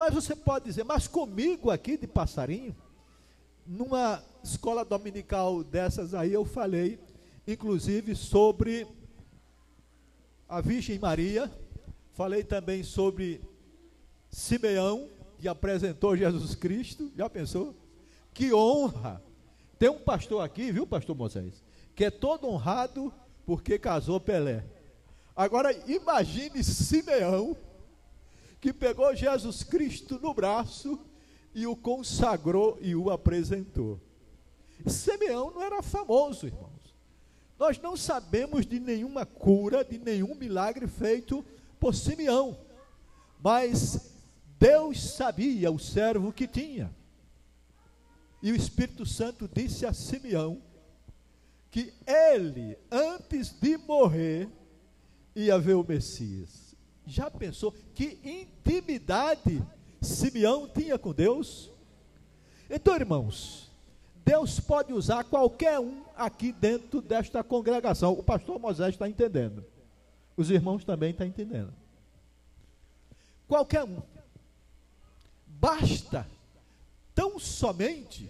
Mas você pode dizer, mas comigo aqui de Passarinho, numa escola dominical dessas aí, eu falei, inclusive, sobre a Virgem Maria, falei também sobre Simeão, que apresentou Jesus Cristo. Já pensou? Que honra! Tem um pastor aqui, viu, pastor Moisés, que é todo honrado porque casou Pelé. Agora imagine Simeão, que pegou Jesus Cristo no braço e o consagrou e o apresentou. Simeão não era famoso, irmãos. Nós não sabemos de nenhuma cura, de nenhum milagre feito por Simeão, mas Deus sabia o servo que tinha. E o Espírito Santo disse a Simeão que ele, antes de morrer, ia ver o Messias. Já pensou que intimidade Simeão tinha com Deus? Então, irmãos, Deus pode usar qualquer um aqui dentro desta congregação. O pastor Moisés está entendendo. Os irmãos também estão entendendo. Qualquer um. Basta tão somente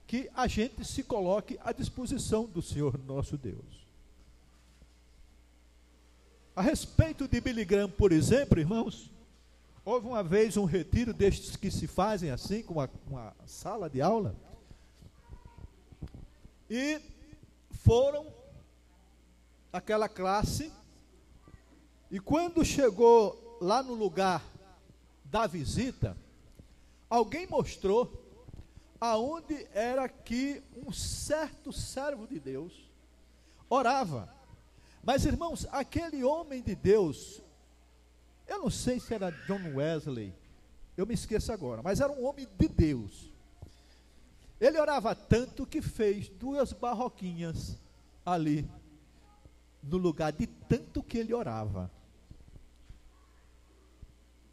que a gente se coloque à disposição do Senhor nosso Deus. A respeito de Billy Graham, por exemplo, irmãos, houve uma vez um retiro destes que se fazem assim, com uma sala de aula, e foram aquela classe, e quando chegou lá no lugar da visita, alguém mostrou aonde era que um certo servo de Deus orava. Mas, irmãos, aquele homem de Deus, eu não sei se era John Wesley, eu me esqueço agora, mas era um homem de Deus. Ele orava tanto que fez 2 barroquinhas ali, no lugar de tanto que ele orava.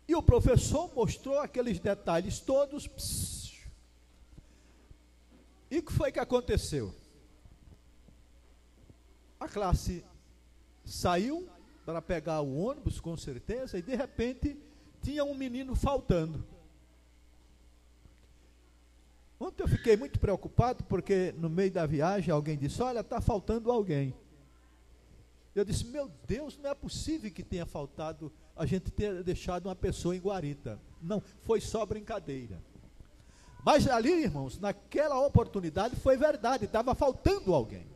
E o professor mostrou aqueles detalhes todos. E o que foi que aconteceu? A classe saiu para pegar o ônibus, com certeza, e de repente tinha um menino faltando. Ontem eu fiquei muito preocupado, porque no meio da viagem alguém disse, olha, está faltando alguém. Eu disse, meu Deus, não é possível que tenha faltado, a gente tenha deixado uma pessoa em guarita. Não, foi só brincadeira. Mas ali, irmãos, naquela oportunidade foi verdade, estava faltando alguém.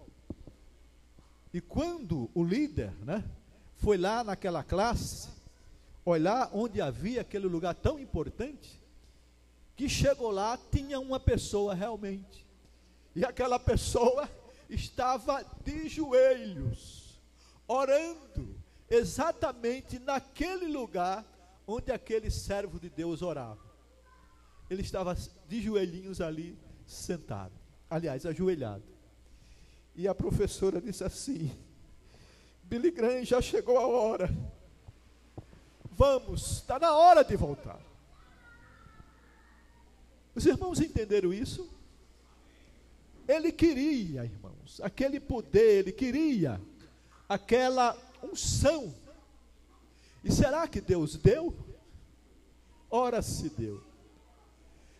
E quando o líder, foi lá naquela classe, olhar onde havia aquele lugar tão importante, que chegou lá, tinha uma pessoa realmente. E aquela pessoa estava de joelhos, orando, exatamente naquele lugar onde aquele servo de Deus orava. Ele estava de joelhinhos ali, sentado, aliás, ajoelhado. E a professora disse assim, Billy Graham, já chegou a hora, vamos, está na hora de voltar. Os irmãos entenderam isso? Ele queria, irmãos, aquele poder, ele queria aquela unção. E será que Deus deu? Ora se deu.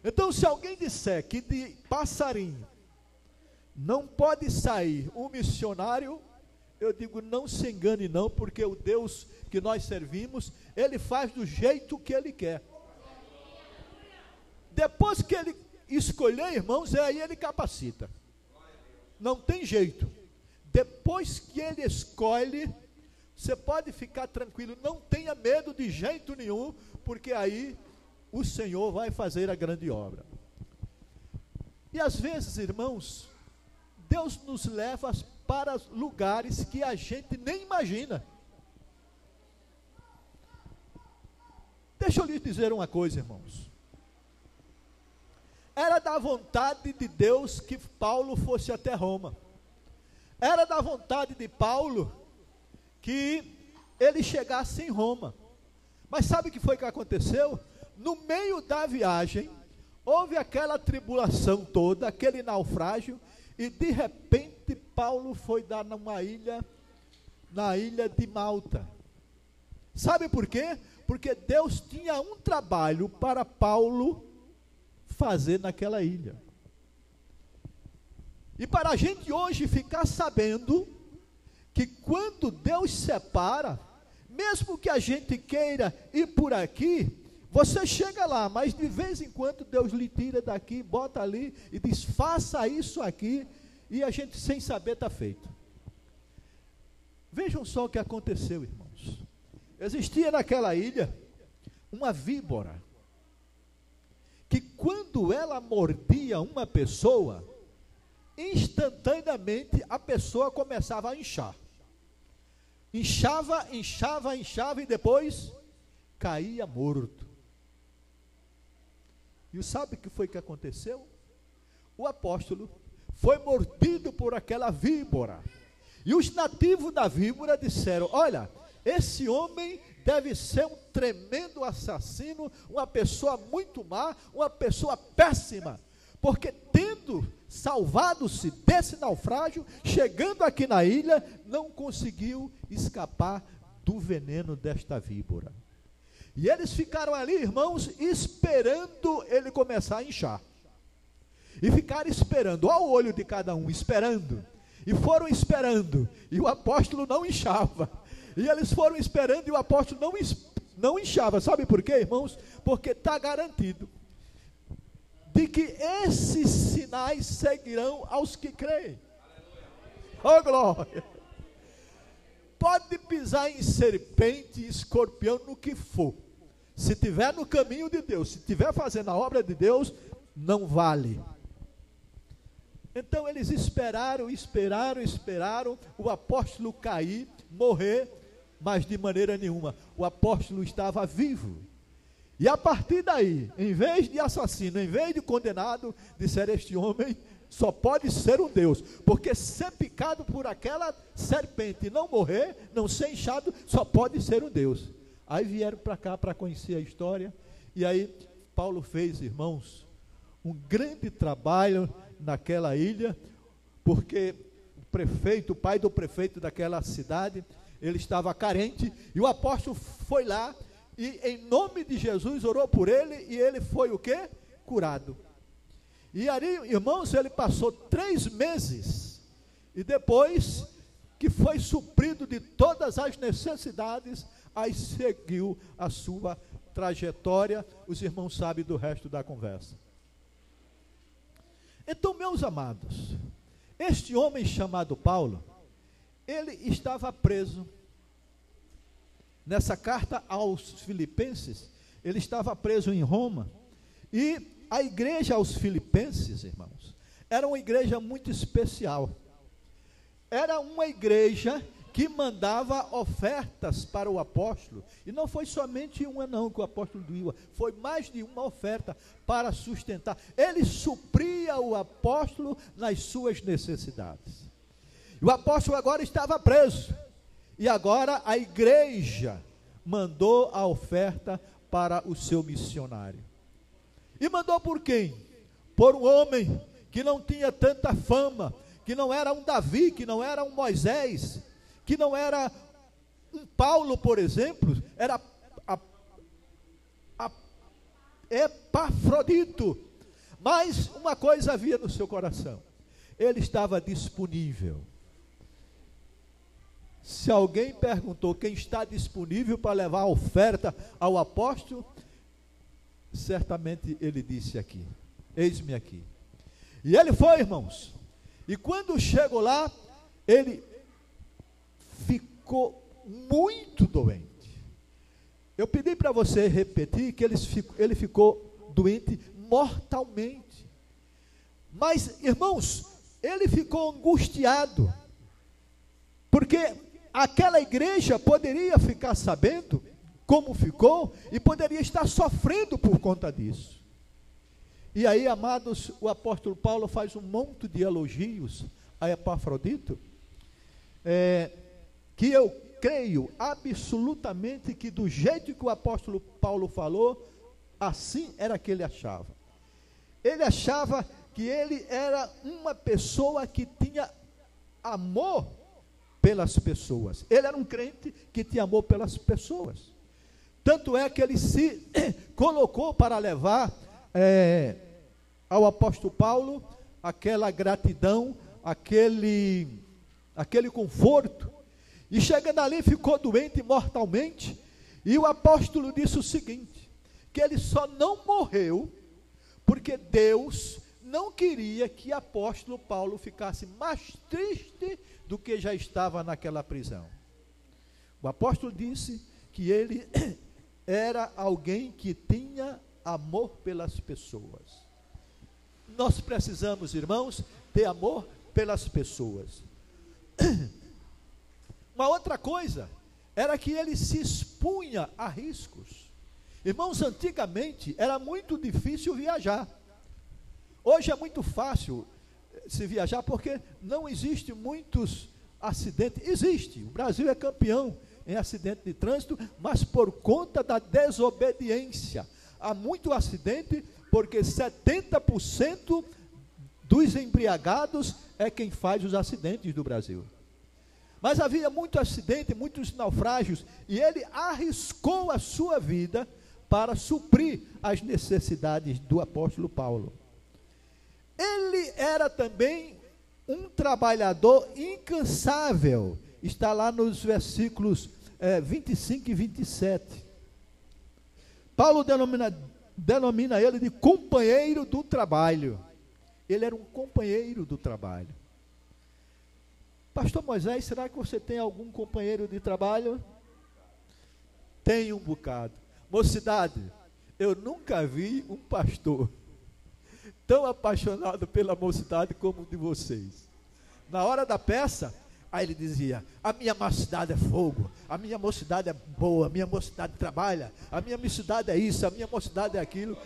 Então, se alguém disser que de Passarinho não pode sair um missionário, eu digo, não se engane não, porque o Deus que nós servimos, Ele faz do jeito que Ele quer. Depois que Ele escolher, irmãos, aí Ele capacita. Não tem jeito. Depois que Ele escolhe, você pode ficar tranquilo, não tenha medo de jeito nenhum, porque aí o Senhor vai fazer a grande obra. E às vezes, irmãos, Deus nos leva para lugares que a gente nem imagina. Deixa eu lhes dizer uma coisa, irmãos. Era da vontade de Deus que Paulo fosse até Roma. Era da vontade de Paulo que ele chegasse em Roma. Mas sabe o que foi que aconteceu? No meio da viagem, houve aquela tribulação toda, aquele naufrágio, e de repente Paulo foi dar numa ilha, na ilha de Malta. Sabe por quê? Porque Deus tinha um trabalho para Paulo fazer naquela ilha. E para a gente hoje ficar sabendo que quando Deus separa, mesmo que a gente queira ir por aqui, você chega lá, mas de vez em quando Deus lhe tira daqui, bota ali e diz, faça isso aqui, e a gente sem saber está feito. Vejam só o que aconteceu, irmãos. Existia naquela ilha uma víbora, que quando ela mordia uma pessoa, instantaneamente a pessoa começava a inchar. Inchava, inchava, inchava e depois caía morto. E sabe o que foi que aconteceu? O apóstolo foi mordido por aquela víbora. E os nativos da víbora disseram, olha, esse homem deve ser um tremendo assassino, uma pessoa muito má, uma pessoa péssima, porque tendo salvado-se desse naufrágio, chegando aqui na ilha, não conseguiu escapar do veneno desta víbora. E eles ficaram ali, irmãos, esperando ele começar a inchar. E ficaram esperando, olha o olho de cada um, esperando. E foram esperando, e o apóstolo não inchava. E eles foram esperando e o apóstolo não inchava. Sabe por quê, irmãos? Porque está garantido de que esses sinais seguirão aos que creem. Oh, glória! Pode pisar em serpente, escorpião, no que for. Se estiver no caminho de Deus, se estiver fazendo a obra de Deus, não vale. Então eles esperaram, o apóstolo cair, morrer, mas de maneira nenhuma. O apóstolo estava vivo. E a partir daí, em vez de assassino, em vez de condenado, disseram, este homem só pode ser um Deus, porque ser picado por aquela serpente e não morrer, não ser inchado, só pode ser um Deus. Aí vieram para cá para conhecer a história, e aí Paulo fez, irmãos, um grande trabalho naquela ilha, porque o pai do prefeito daquela cidade, ele estava carente, e o apóstolo foi lá, e em nome de Jesus orou por ele, e ele foi o quê? Curado. E ali, irmãos, ele passou 3 meses, e depois que foi suprido de todas as necessidades, aí seguiu a sua trajetória. Os irmãos sabem do resto da conversa. Então, meus amados, este homem chamado Paulo, ele estava preso. Nessa carta aos Filipenses, ele estava preso em Roma, e a igreja aos Filipenses, irmãos, era uma igreja muito especial. Era uma igreja que mandava ofertas para o apóstolo, e não foi somente uma não que o apóstolo deu, foi mais de uma oferta para sustentar. Ele supria o apóstolo nas suas necessidades. E o apóstolo agora estava preso, e agora a igreja mandou a oferta para o seu missionário. E mandou por quem? Por um homem que não tinha tanta fama, que não era um Davi, que não era um Moisés, que não era um Paulo, por exemplo, era Epafrodito. Mas uma coisa havia no seu coração: ele estava disponível. Se alguém perguntou quem está disponível para levar a oferta ao apóstolo, certamente ele disse aqui, eis-me aqui. E ele foi, irmãos, e quando chegou lá, ele ficou muito doente. Eu pedi para você repetir que ele ficou doente mortalmente. Mas, irmãos, ele ficou angustiado, porque aquela igreja poderia ficar sabendo como ficou e poderia estar sofrendo por conta disso. E aí, amados, o apóstolo Paulo faz um monte de elogios a Epafrodito, que eu creio absolutamente que do jeito que o apóstolo Paulo falou, assim era que ele achava. Ele achava que ele era uma pessoa que tinha amor pelas pessoas. Ele era um crente que tinha amor pelas pessoas. Tanto é que ele se colocou para levar ao apóstolo Paulo aquela gratidão, aquele conforto. E chegando ali, ficou doente mortalmente. E o apóstolo disse o seguinte: que ele só não morreu porque Deus não queria que o apóstolo Paulo ficasse mais triste do que já estava naquela prisão. O apóstolo disse que ele era alguém que tinha amor pelas pessoas. Nós precisamos, irmãos, ter amor pelas pessoas. Uma outra coisa era que ele se expunha a riscos. Irmãos, antigamente era muito difícil viajar. Hoje é muito fácil se viajar porque não existe muitos acidentes. Existe, o Brasil é campeão em acidente de trânsito, mas por conta da desobediência. Há muito acidente porque 70% dos embriagados é quem faz os acidentes do Brasil. Mas havia muito acidente, muitos naufrágios, e ele arriscou a sua vida para suprir as necessidades do apóstolo Paulo. Ele era também um trabalhador incansável. Está lá nos versículos 25 e 27. Paulo denomina ele de companheiro do trabalho. Ele era um companheiro do trabalho. Pastor Moisés, será que você tem algum companheiro de trabalho? Tem um bocado. Mocidade, eu nunca vi um pastor tão apaixonado pela mocidade como o de vocês. Na hora da peça, aí ele dizia: a minha mocidade é fogo, a minha mocidade é boa, a minha mocidade trabalha, a minha mocidade é isso, a minha mocidade é aquilo.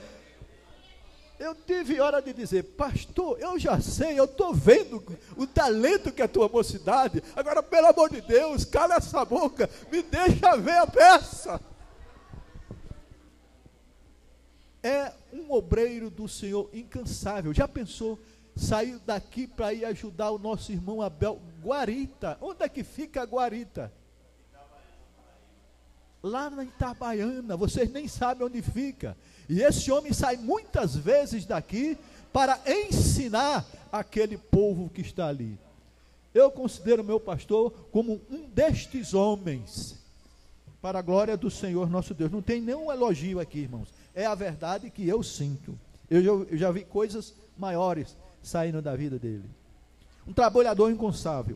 Eu tive hora de dizer: pastor, eu já sei, eu estou vendo o talento que é a tua mocidade, agora pelo amor de Deus, cala essa boca, me deixa ver a peça. É um obreiro do Senhor incansável. Já pensou, saiu daqui para ir ajudar o nosso irmão Abel? Guarita, onde é que fica a Guarita? Lá na Itabaiana, vocês nem sabem onde fica. E esse homem sai muitas vezes daqui para ensinar aquele povo que está ali. Eu considero meu pastor como um destes homens, para a glória do Senhor nosso Deus. Não tem nenhum elogio aqui, irmãos. É a verdade que eu sinto. Eu já vi coisas maiores saindo da vida dele. Um trabalhador incansável.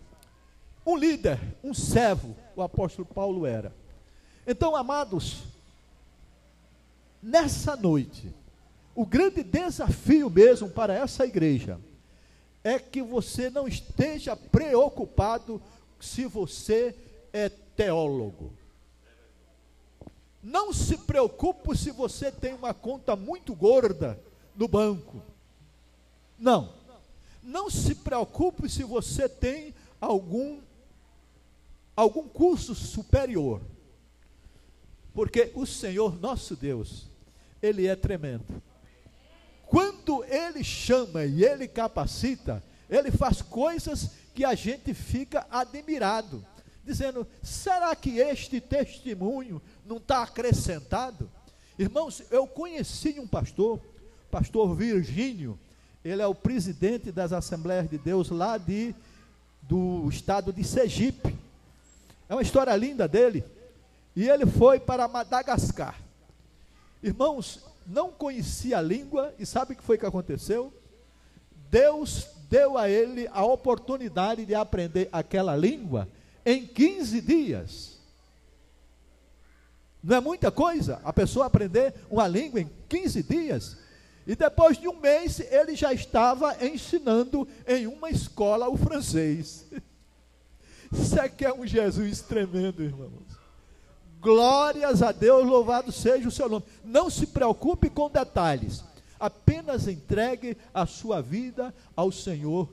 Um líder, um servo, o apóstolo Paulo era. Então, amados, nessa noite, o grande desafio mesmo para essa igreja é que você não esteja preocupado se você é teólogo. Não se preocupe se você tem uma conta muito gorda no banco. Não. Não se preocupe se você tem algum curso superior. Porque o Senhor nosso Deus, Ele é tremendo. Quando Ele chama e Ele capacita, Ele faz coisas que a gente fica admirado, dizendo: será que este testemunho não está acrescentado? Irmãos, eu conheci um pastor Virgínio. Ele é o presidente das Assembleias de Deus lá do estado de Sergipe. É uma história linda dele. E ele foi para Madagascar. Irmãos, não conhecia a língua, e sabe o que foi que aconteceu? Deus deu a ele a oportunidade de aprender aquela língua em 15 dias. Não é muita coisa a pessoa aprender uma língua em 15 dias? E depois de um mês, ele já estava ensinando em uma escola o francês. Isso é que é um Jesus tremendo, irmãos. Glórias a Deus, louvado seja o seu nome. Não se preocupe com detalhes, apenas entregue a sua vida ao Senhor